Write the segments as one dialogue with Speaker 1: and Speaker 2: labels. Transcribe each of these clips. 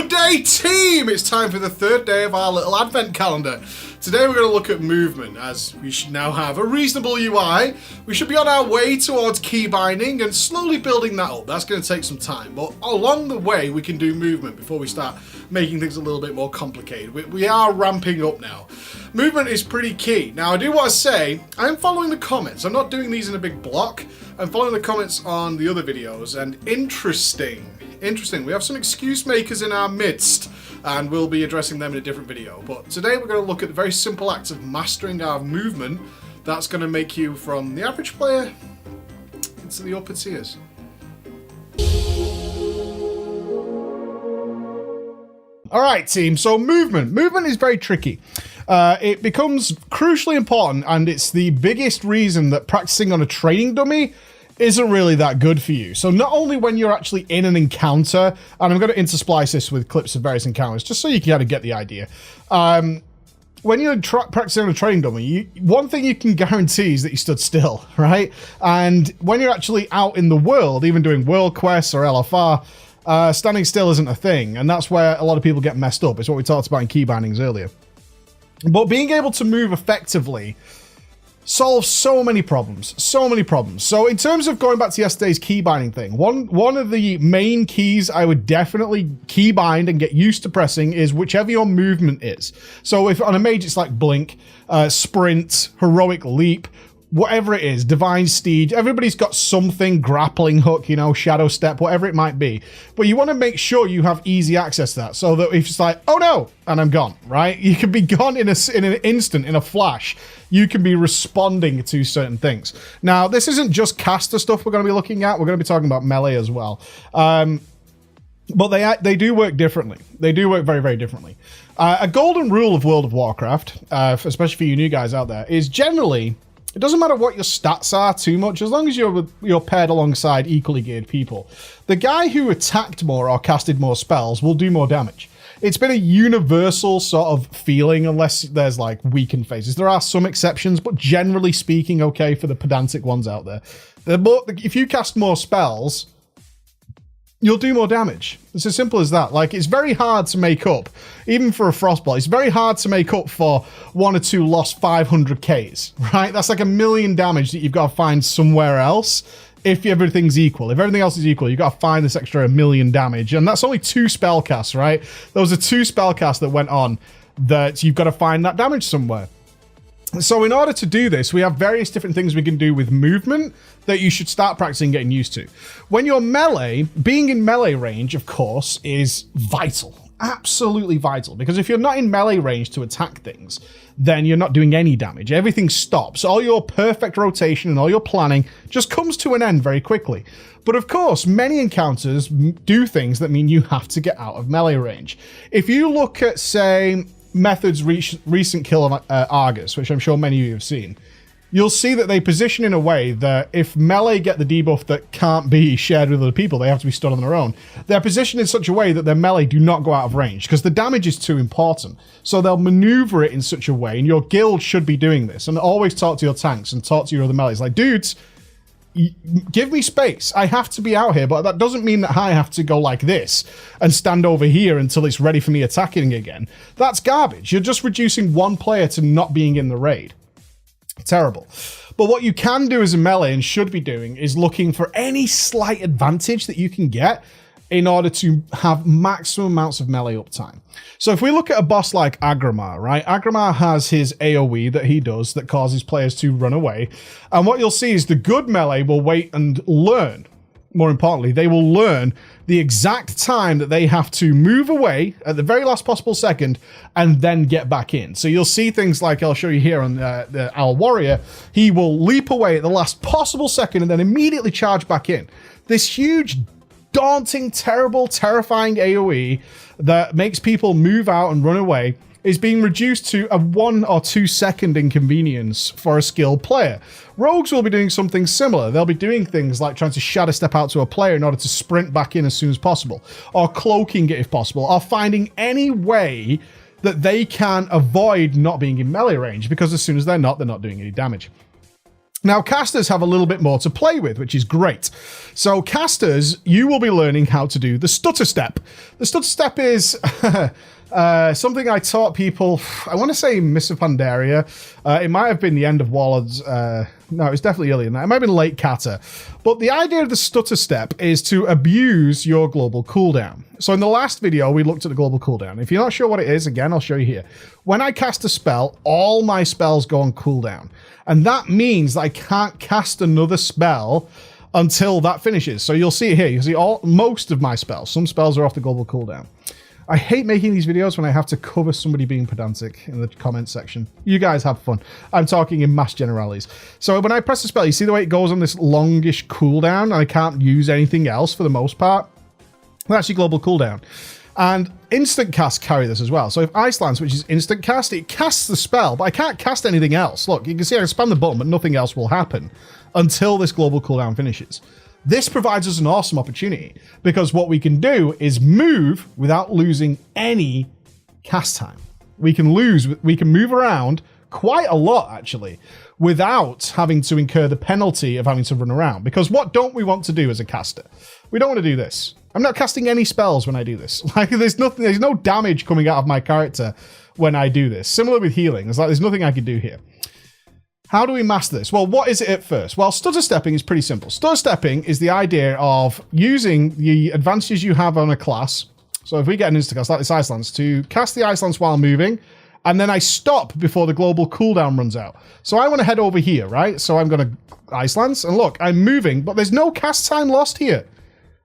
Speaker 1: Good day, team! It's time for the third day of our little advent calendar. Today we're going to look at movement, as we should now have a reasonable UI. We should be on our way towards key binding and slowly building that up. That's going to take some time, but along the way we can do movement before we start making things a little bit more complicated. We are ramping up now. Movement is pretty key. Now I do want to say, I'm following the comments. I'm not doing these in a big block. I'm following the comments on the other videos, and interesting. We have some excuse makers in our midst, and we'll be addressing them in a different video. But today we're going to look at the very simple act of mastering our movement. That's going to make you from the average player into the upper tiers. All right, team. So movement is very tricky. It becomes crucially important, and it's the biggest reason that practicing on a training dummy isn't really that good for you. So not only when you're actually in an encounter, and I'm going to intersplice this with clips of various encounters, just so you can kind of get the idea. When you're practicing on a training dummy, one thing you can guarantee is that you stood still, right? And when you're actually out in the world, even doing world quests or LFR, standing still isn't a thing, and that's where a lot of people get messed up. It's what we talked about in key bindings earlier. But being able to move effectively solves so many problems. So in terms of going back to yesterday's key binding thing, one of the main keys I would definitely key bind and get used to pressing is whichever your movement is. So if on a mage it's like blink, sprint, heroic leap, whatever it is, divine steed, everybody's got something, grappling hook, you know, shadow step, whatever it might be. But you want to make sure you have easy access to that, so that if it's like, oh no, and I'm gone, right? You can be gone in an instant, in a flash. You can be responding to certain things. Now, this isn't just caster stuff we're going to be looking at. We're going to be talking about melee as well. But they do work differently. They do work very, very differently. A golden rule of World of Warcraft, especially for you new guys out there, is generally, it doesn't matter what your stats are too much, as long as you're paired alongside equally geared people. The guy who attacked more or casted more spells will do more damage. It's been a universal sort of feeling, unless there's like weakened phases. There are some exceptions, but generally speaking, okay, for the pedantic ones out there. If you cast more spells, you'll do more damage. It's as simple as that. Like, it's very hard to make up, even for a Frostbolt, it's very hard to make up for 1 or 2 lost 500Ks, right? That's like 1 million damage that you've got to find somewhere else. If everything's equal, if everything else is equal, you've got to find this extra 1 million damage. And that's only 2 spell casts, right? Those are 2 spell casts that went on that you've got to find that damage somewhere. So in order to do this, we have various different things we can do with movement that you should start practicing getting used to. When you're melee, being in melee range, of course, is vital. Absolutely vital. Because if you're not in melee range to attack things, then you're not doing any damage. Everything stops. All your perfect rotation and all your planning just comes to an end very quickly. But of course, many encounters do things that mean you have to get out of melee range. If you look at, say, Method's recent kill of Argus, which I'm sure many of you have seen, you'll see that they position in a way that if melee get the debuff that can't be shared with other people, they have to be stood on their own. They're positioned in such a way that their melee do not go out of range, because the damage is too important. So they'll maneuver it in such a way, and your guild should be doing this, and always talk to your tanks and talk to your other melees. Like, dudes, give me space. I have to be out here, but that doesn't mean that I have to go like this and stand over here until it's ready for me attacking again. That's garbage. You're just reducing one player to not being in the raid. Terrible. But what you can do as a melee, and should be doing, is looking for any slight advantage that you can get in order to have maximum amounts of melee uptime. So if we look at a boss like Agramar, right? Agramar has his AoE that he does that causes players to run away. And what you'll see is the good melee will wait and learn. More importantly, they will learn the exact time that they have to move away at the very last possible second and then get back in. So you'll see things like, I'll show you here on the Owl Warrior, he will leap away at the last possible second and then immediately charge back in. This huge, daunting, terrible, terrifying AoE that makes people move out and run away is being reduced to a 1 or 2 second inconvenience for a skilled player. Rogues will be doing something similar. They'll be doing things like trying to shadow step out to a player in order to sprint back in as soon as possible, or cloaking it if possible, or finding any way that they can avoid not being in melee range, because as soon as they're not doing any damage. Now, casters have a little bit more to play with, which is great. So casters, you will be learning how to do the stutter step. The stutter step is something I taught people, I want to say Miss of Pandaria. It might have been the end of Warlords. No, it was definitely earlier than that. It might have been late Kata. But the idea of the stutter step is to abuse your global cooldown. So in the last video, we looked at the global cooldown. If you're not sure what it is, again, I'll show you here. When I cast a spell, all my spells go on cooldown. And that means that I can't cast another spell until that finishes. So you'll see it here. You'll see most of my spells. Some spells are off the global cooldown. I hate making these videos when I have to cover somebody being pedantic in the comment section. You guys have fun. I'm talking in mass generalities. So when I press the spell, you see the way it goes on this longish cooldown, and I can't use anything else for the most part? That's your global cooldown. And instant casts carry this as well. So if Ice Lance, which is instant cast, it casts the spell, but I can't cast anything else. Look, you can see I can spam the button, but nothing else will happen until this global cooldown finishes. This provides us an awesome opportunity because what we can do is move without losing any cast time. We can move around quite a lot actually without having to incur the penalty of having to run around. Because what don't we want to do as a caster? We don't want to do this. I'm not casting any spells when I do this. Like there's no damage coming out of my character when I do this. Similar with healing. It's like there's nothing I can do here. How do we master this? Well, what is it at first? Well, stutter stepping is pretty simple. Stutter stepping is the idea of using the advantages you have on a class. So if we get an instant cast like this Ice Lance, to cast the Ice Lance while moving, and then I stop before the global cooldown runs out. So I want to head over here, right? So I'm going to Ice Lance, and look, I'm moving, but there's no cast time lost here.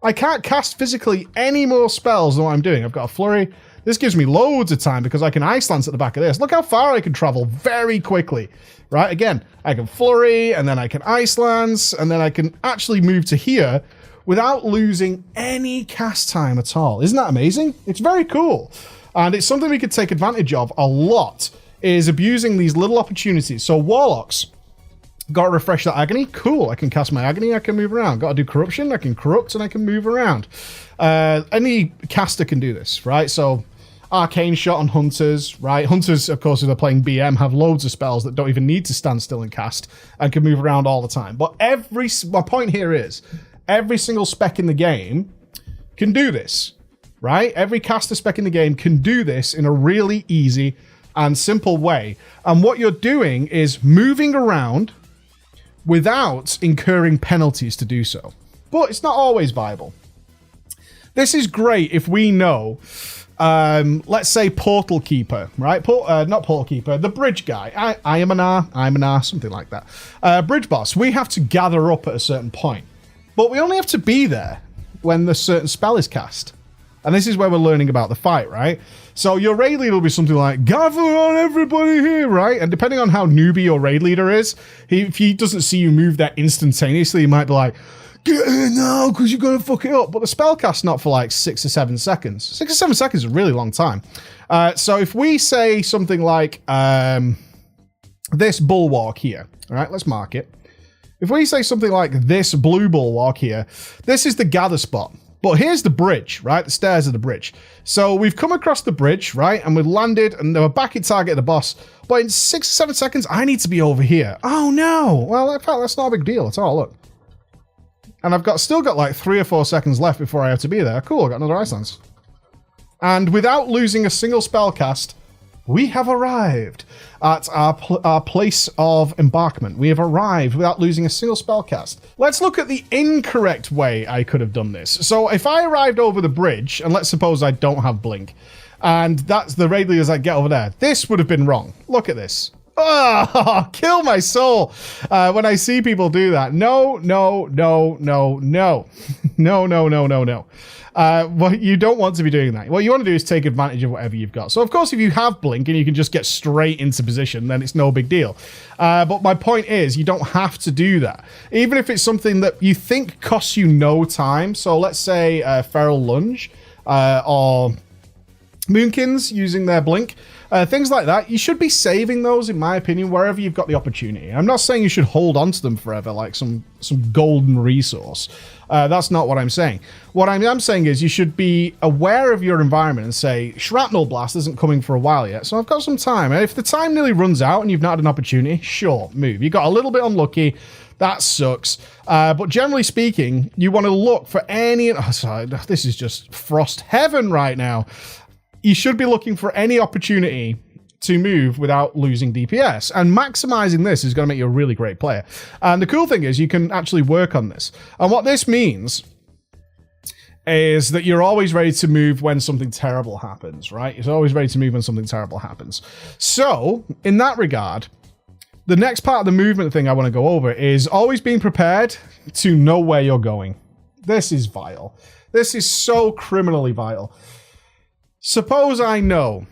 Speaker 1: I can't cast physically any more spells than what I'm doing. I've got a flurry. This gives me loads of time because I can Ice Lance at the back of this. Look how far I can travel very quickly, right? Again, I can flurry, and then I can Ice Lance, and then I can actually move to here without losing any cast time at all. Isn't that amazing? It's very cool. And it's something we could take advantage of a lot, is abusing these little opportunities. So Warlocks, got to refresh that agony. Cool, I can cast my agony, I can move around. Got to do corruption, I can corrupt, and I can move around. Any caster can do this, right? So Arcane Shot on Hunters, right? Hunters, of course, if they're playing BM, have loads of spells that don't even need to stand still and cast and can move around all the time. But my point here is, every single spec in the game can do this, right? Every caster spec in the game can do this in a really easy and simple way. And what you're doing is moving around without incurring penalties to do so. But it's not always viable. This is great if we know, let's say Portal Keeper, right? Not Portal Keeper, the Bridge guy. I'm an R, something like that. Bridge Boss, we have to gather up at a certain point. But we only have to be there when the certain spell is cast. And this is where we're learning about the fight, right? So your raid leader will be something like, gather on everybody here, right? And depending on how newbie your raid leader is, if he doesn't see you move that instantaneously, he might be like, get in now, because you're going to fuck it up. But the spell cast's not for like 6 or 7 seconds. 6 or 7 seconds is a really long time. So if we say something like this bulwark here, all right, let's mark it. If we say something like this blue bulwark here, this is the gather spot. But here's the bridge, right? The stairs of the bridge. So we've come across the bridge, right? And we've landed, and we're back in target of the boss. But in 6 or 7 seconds, I need to be over here. Oh, no. Well, in fact, that's not a big deal at all. Look. And I've still got like 3 or 4 seconds left before I have to be there. Cool, I got another Ice Lance. And without losing a single spell cast, we have arrived at our place of embarkment. We have arrived without losing a single spell cast. Let's look at the incorrect way I could have done this. So if I arrived over the bridge, and let's suppose I don't have Blink, and that's the raid leaders I get over there, this would have been wrong. Look at this. Oh, kill my soul when I see people do that. No, no, no, no, no. No, no, no, no, no. Well, you don't want to be doing that. What you want to do is take advantage of whatever you've got. So, of course, if you have Blink and you can just get straight into position, then it's no big deal. But my point is, you don't have to do that. Even if it's something that you think costs you no time. So, let's say Feral Lunge or Moonkins using their blink, things like that. You should be saving those, in my opinion, wherever you've got the opportunity. I'm not saying you should hold on to them forever like some golden resource. That's not what I'm saying. What I'm saying is you should be aware of your environment and say, Shrapnel Blast isn't coming for a while yet, so I've got some time. And if the time nearly runs out and you've not had an opportunity, sure, move. You got a little bit unlucky. That sucks. But generally speaking, you want to look for any... Oh, sorry, this is just frost heaven right now. You should be looking for any opportunity to move without losing DPS. And maximizing this is going to make you a really great player. And the cool thing is you can actually work on this. And what this means is that you're always ready to move when something terrible happens, right? You're always ready to move when something terrible happens. So, in that regard, the next part of the movement thing I want to go over is always being prepared to know where you're going. This is vile. This is so criminally vile. Suppose I know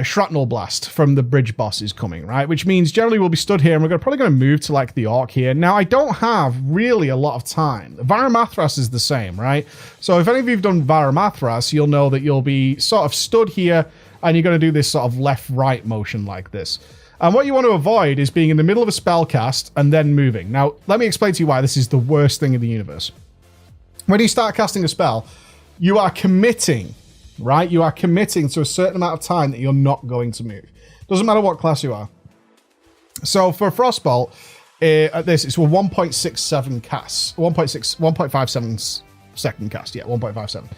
Speaker 1: Shrapnel Blast from the bridge boss is coming, right? Which means generally we'll be stood here and we're probably going to move to like the Orc here. Now, I don't have really a lot of time. Varamathras is the same, right? So if any of you have done Varamathras, you'll know that you'll be sort of stood here and you're going to do this sort of left-right motion like this. And what you want to avoid is being in the middle of a spell cast and then moving. Now, let me explain to you why this is the worst thing in the universe. When you start casting a spell, you are committing, right? You are committing to a certain amount of time that you're not going to move. Doesn't matter what class you are. So for Frostbolt, at this, it's a 1.67 cast. 1.57 second cast. Yeah, 1.57.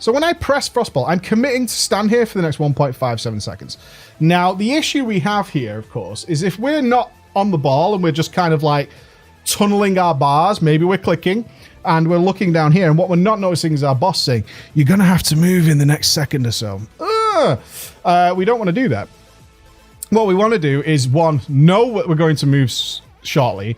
Speaker 1: So when I press Frostbolt, I'm committing to stand here for the next 1.57 seconds. Now, the issue we have here, of course, is if we're not on the ball and we're just kind of like tunneling our bars, maybe we're clicking, and we're looking down here, and what we're not noticing is our boss saying, you're going to have to move in the next second or so. We don't want to do that. What we want to do is, one, know that we're going to move shortly,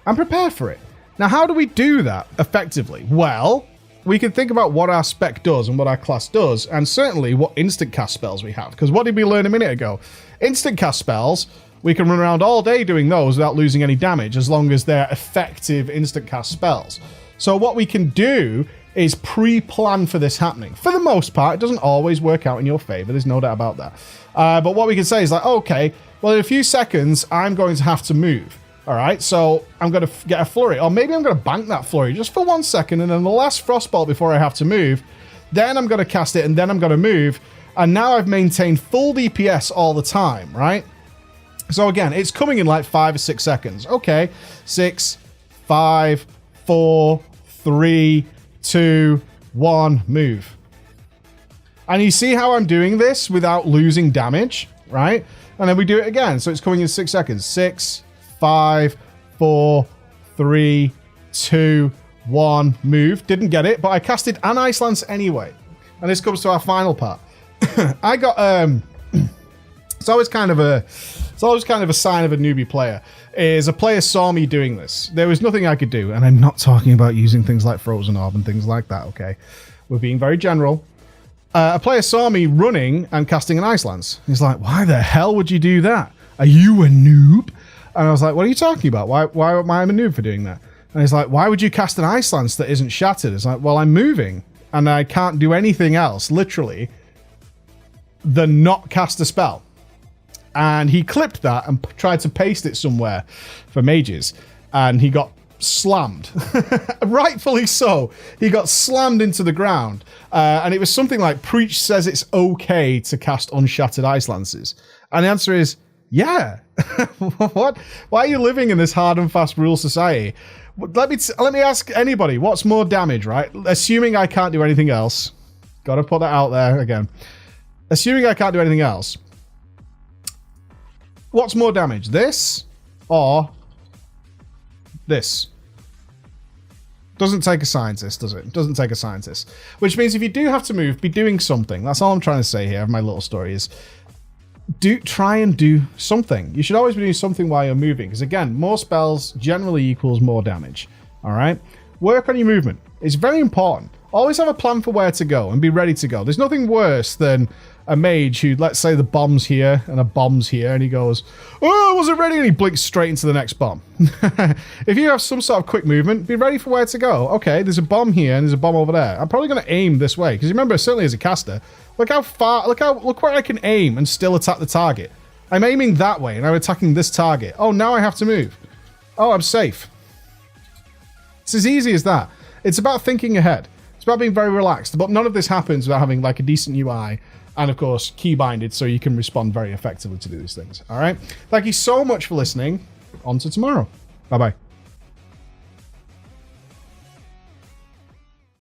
Speaker 1: and prepare for it. Now, how do we do that effectively? Well, we can think about what our spec does and what our class does, and certainly what instant cast spells we have. Because what did we learn a minute ago? Instant cast spells, we can run around all day doing those without losing any damage, as long as they're effective instant cast spells. So what we can do is pre-plan for this happening. For the most part, it doesn't always work out in your favor. There's no doubt about that. But what we can say is like, okay, well, in a few seconds, I'm going to have to move. All right, so I'm going to get a flurry, or maybe I'm going to bank that flurry just for 1 second, and then the last Frostbolt before I have to move, then I'm going to cast it, and then I'm going to move, and now I've maintained full DPS all the time, right? So again, it's coming in like 5 or 6 seconds. Okay, 6, 5, 4, 3, 2, 1, move. And you see how I'm doing this without losing damage, right? And then we do it again, so it's coming in 6 seconds. 6, 5, 4, 3, 2, 1, move. Didn't get it, but I casted an Ice Lance anyway. And this comes to our final part. I got it's always kind of a sign of a newbie player. Is a player saw me doing this. There was nothing I could do, and I'm not talking about using things like Frozen Orb and things like that, okay? We're being very general. A player saw me running and casting an Ice Lance. He's like, why the hell would you do that? Are you a noob? And I was like, what are you talking about? Why am I a noob for doing that? And he's like, why would you cast an Ice Lance that isn't shattered? It's like, well, I'm moving, and I can't do anything else, literally, than not cast a spell. And he clipped that and tried to paste it somewhere for mages, and he got slammed. Rightfully so. He got slammed into the ground. And it was something like, Preach says it's okay to cast unshattered Ice Lances. And the answer is, yeah. What? Why are you living in this hard and fast rule society? Let me ask anybody, what's more damage, right? Assuming I can't do anything else. Got to put that out there again. Assuming I can't do anything else. What's more damage, this or this? Doesn't take a scientist, does it? Doesn't take a scientist. Which means if you do have to move, be doing something. That's all I'm trying to say here. My little story is try and do something. You should always be doing something while you're moving. Because again, more spells generally equals more damage. All right? Work on your movement. It's very important. Always have a plan for where to go and be ready to go. There's nothing worse than a mage who, let's say the bomb's here and a bomb's here, and he goes, oh, I wasn't ready, and he blinks straight into the next bomb. If you have some sort of quick movement, be ready for where to go. Okay, there's a bomb here and there's a bomb over there. I'm probably going to aim this way, because remember, certainly as a caster, look how far, look where I can aim and still attack the target. I'm aiming that way and I'm attacking this target. Oh, now I have to move. Oh, I'm safe. It's as easy as that. It's about thinking ahead. It's about being very relaxed, but none of this happens without having like a decent UI and, of course, key binded so you can respond very effectively to do these things. All right? Thank you so much for listening. On to tomorrow. Bye-bye.